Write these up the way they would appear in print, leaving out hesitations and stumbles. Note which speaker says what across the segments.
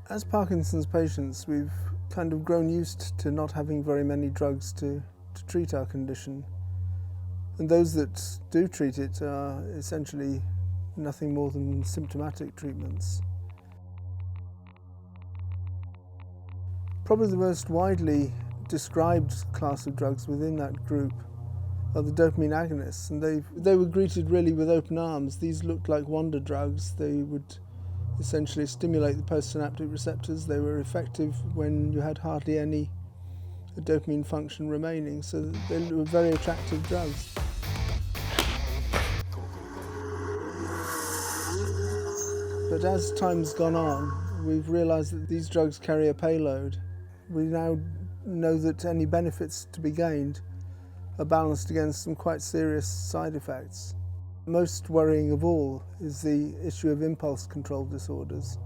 Speaker 1: As Parkinson's patients, we've kind of grown used to not having very many drugs to treat our condition. And those that do treat it are essentially nothing more than symptomatic treatments. Probably the most widely described class of drugs within that group are the dopamine agonists, and they were greeted really with open arms. These looked like wonder drugs. They would essentially stimulate the postsynaptic receptors. They were effective when you had hardly any dopamine function remaining, so they were very attractive drugs. But as time's gone on, we've realised that these drugs carry a payload. We now know that any benefits to be gained are balanced against some quite serious side effects. Most worrying of all is the issue of impulse control disorders.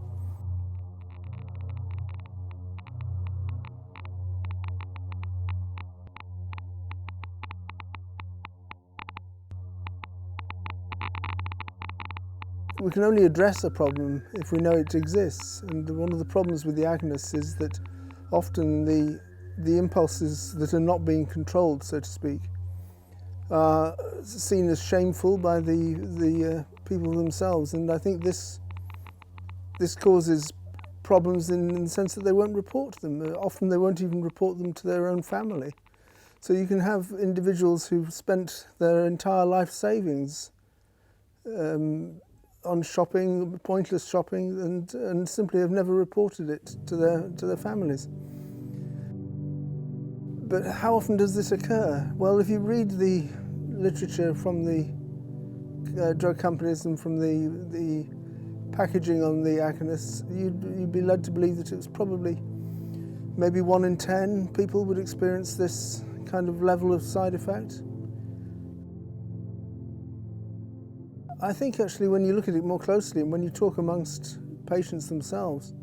Speaker 1: We can only address a problem if we know it exists, and one of the problems with the agonists is that often the impulses that are not being controlled, so to speak, are seen as shameful by the people themselves, and I think this causes problems in the sense that they won't report them. Often they won't even report them to their own family. So you can have individuals who've spent their entire life savings on shopping, pointless shopping, and simply have never reported it to their families. But how often does this occur? Well, if you read the literature from the drug companies and from the packaging on the agonists, you'd be led to believe that it was probably maybe 1 in 10 people would experience this kind of level of side effect. I think actually when you look at it more closely and when you talk amongst patients themselves,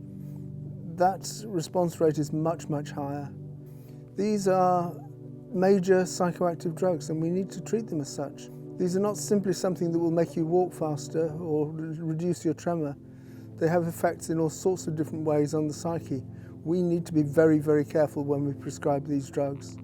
Speaker 1: that response rate is much, much higher. These are major psychoactive drugs and we need to treat them as such. These are not simply something that will make you walk faster or reduce your tremor. They have effects in all sorts of different ways on the psyche. We need to be very, very careful when we prescribe these drugs.